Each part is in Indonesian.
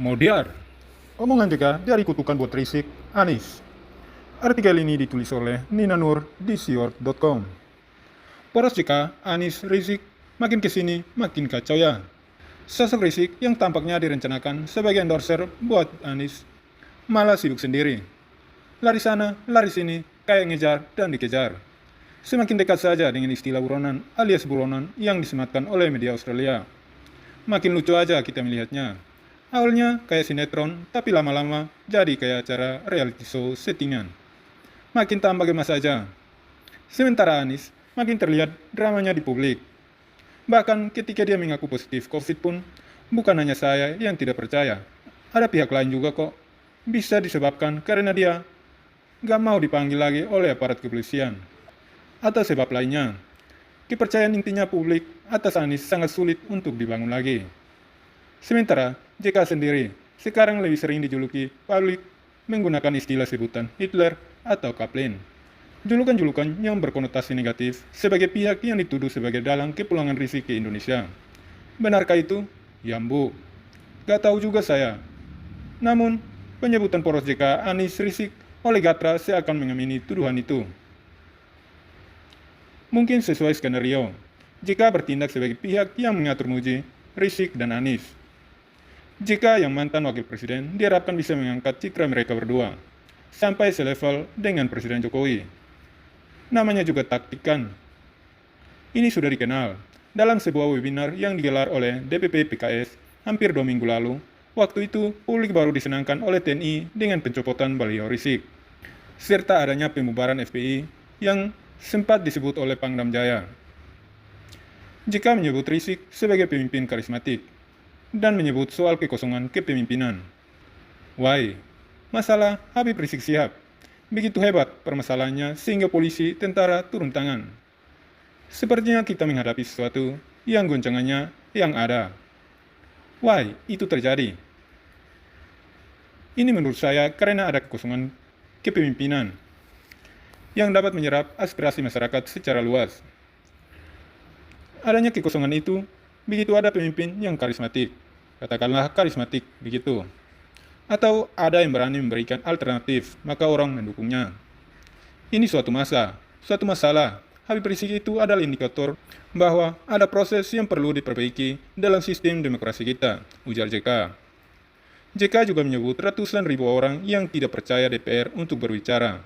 Modiar. Omongan JK dari kutukan buat Risik, Anies. Artikel ini ditulis oleh Nina Nur di siort.com. Poros JK, Anies, Risik, makin kesini makin kacau ya. Sosok Risik yang tampaknya direncanakan sebagai endorser buat Anies malah sibuk sendiri. Lari sana, lari sini, kayak ngejar dan dikejar. Semakin dekat saja dengan istilah buronan alias buronan yang disematkan oleh media Australia. Makin lucu aja kita melihatnya. Awalnya kayak sinetron, tapi lama-lama jadi kayak acara reality show settingan. Makin tambah gemas saja. Sementara Anies makin terlihat dramanya di publik. Bahkan ketika dia mengaku positif COVID pun, bukan hanya saya yang tidak percaya. Ada pihak lain juga kok. Bisa disebabkan karena dia gak mau dipanggil lagi oleh aparat kepolisian. Atau sebab lainnya. Kepercayaan intinya publik atas Anies sangat sulit untuk dibangun lagi. Sementara JK sendiri sekarang lebih sering dijuluki publik menggunakan istilah sebutan Hitler atau Kaplan. Julukan-julukan yang berkonotasi negatif sebagai pihak yang dituduh sebagai dalang kepulangan Risik ke Indonesia. Benarkah itu? Ya bu, gak tahu juga saya. Namun, penyebutan poros JK Anies Risik oleh Gatra seakan mengamini tuduhan itu. Mungkin sesuai skenario, jika bertindak sebagai pihak yang mengatur muji Risik dan Anies. Jika yang mantan wakil presiden diharapkan bisa mengangkat citra mereka berdua, sampai selevel dengan Presiden Jokowi. Namanya juga taktikan. Ini sudah dikenal dalam sebuah webinar yang digelar oleh DPP PKS hampir 2 minggu lalu. Waktu itu, publik baru disenangkan oleh TNI dengan pencopotan baliho Risik, serta adanya pembubaran FPI yang sempat disebut oleh Pangdam Jaya. Jika menyebut Risik sebagai pemimpin karismatik, dan menyebut soal kekosongan kepemimpinan. Why? Masalah Habib Risik Sihab. Begitu hebat permasalahannya sehingga polisi, tentara turun tangan. Sepertinya kita menghadapi sesuatu yang goncangannya yang ada. Why itu terjadi? Ini menurut saya karena ada kekosongan kepemimpinan yang dapat menyerap aspirasi masyarakat secara luas. Adanya kekosongan itu, begitu ada pemimpin yang karismatik, katakanlah karismatik begitu, atau ada yang berani memberikan alternatif, maka orang mendukungnya. Ini suatu masalah. Habib Risik itu adalah indikator bahwa ada proses yang perlu diperbaiki dalam sistem demokrasi kita, ujar JK. JK juga menyebut ratusan ribu orang yang tidak percaya DPR untuk berbicara.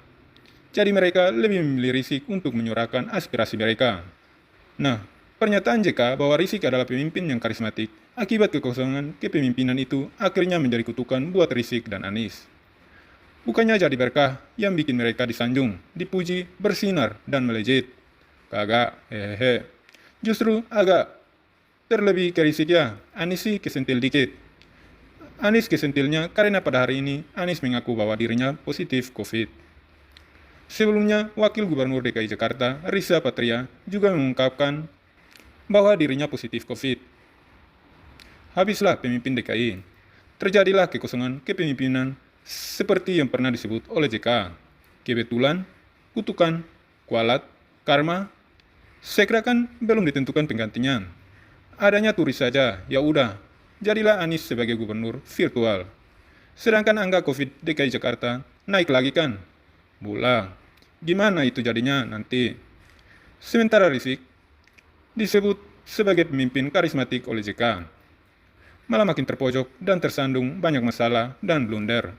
Jadi mereka lebih memilih Risik untuk menyuarakan aspirasi mereka. Nah, pernyataan JK bahwa Risik adalah pemimpin yang karismatik akibat kekosongan kepemimpinan itu akhirnya menjadi kutukan buat Risik dan Anies. Bukannya jadi berkah yang bikin mereka disanjung, dipuji, bersinar, dan melejit. Kagak, hehehe. Justru agak terlebih ke Risik ya, Anies sih kesentil dikit. Anies kesentilnya karena pada hari ini Anies mengaku bahwa dirinya positif COVID. Sebelumnya, Wakil Gubernur DKI Jakarta, Riza Patria, juga mengungkapkan bahwa dirinya positif COVID. Habislah pemimpin DKI. Terjadilah kekosongan kepemimpinan seperti yang pernah disebut oleh JK. Kebetulan, kutukan, kualat, karma, sekira kan belum ditentukan penggantinya. Adanya turis saja, ya udah. Jadilah Anies sebagai gubernur virtual. Sedangkan angka COVID DKI Jakarta naik lagi kan? Bola. Gimana itu jadinya nanti? Sementara Risik disebut sebagai pemimpin karismatik oleh JK. Malah makin terpojok dan tersandung banyak masalah dan blunder.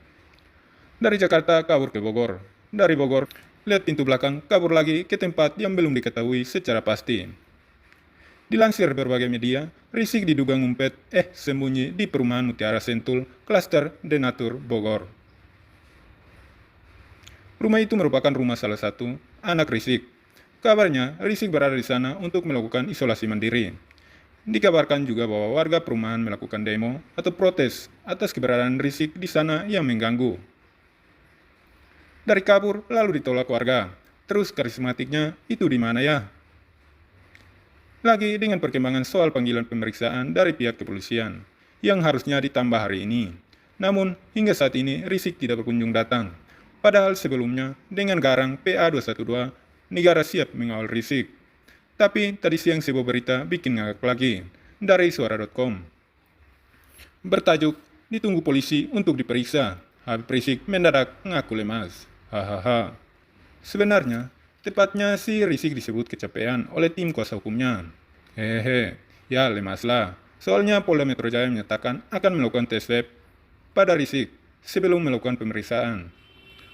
Dari Jakarta kabur ke Bogor. Dari Bogor, lihat pintu belakang kabur lagi ke tempat yang belum diketahui secara pasti. Dilansir berbagai media, Risik diduga ngumpet sembunyi di perumahan Mutiara Sentul, klaster Denatur, Bogor. Rumah itu merupakan rumah salah satu anak Risik. Kabarnya, Risik berada di sana untuk melakukan isolasi mandiri. Dikabarkan juga bahwa warga perumahan melakukan demo atau protes atas keberadaan Risik di sana yang mengganggu. Dari kabur lalu ditolak warga. Terus karismatiknya itu di mana ya? Lagi dengan perkembangan soal panggilan pemeriksaan dari pihak kepolisian yang harusnya ditambah hari ini. Namun, hingga saat ini Risik tidak berkunjung datang. Padahal sebelumnya, dengan garang PA212, negara siap mengawal Risik. Tapi tadi siang sebuah berita bikin ngakak lagi dari suara.com. Bertajuk, ditunggu polisi untuk diperiksa. Habib Rizik mendadak ngaku lemas. Hahaha. Sebenarnya, tepatnya si Rizik disebut kecapean oleh tim kuasa hukumnya. Hehe, ya lemaslah. Soalnya Polda Metro Jaya menyatakan akan melakukan tes swab pada Rizik sebelum melakukan pemeriksaan.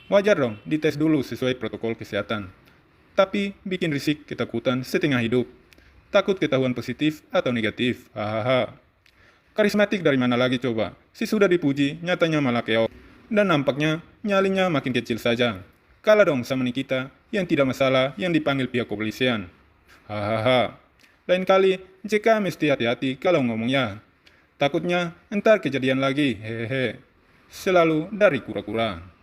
Wajar dong dites dulu sesuai protokol kesehatan. Tapi bikin Rizik ketakutan setengah hidup. Takut ketahuan positif atau negatif. Hahaha. Karismatik dari mana lagi coba? Si sudah dipuji, nyatanya malah keok. Dan nampaknya nyalinya makin kecil saja. Kalah dong sama Nikita yang tidak masalah yang dipanggil pihak kepolisian. Hahaha. Lain kali, JK mesti hati-hati kalau ngomongnya. Takutnya entar kejadian lagi. Hehehe. Selalu dari kura-kura.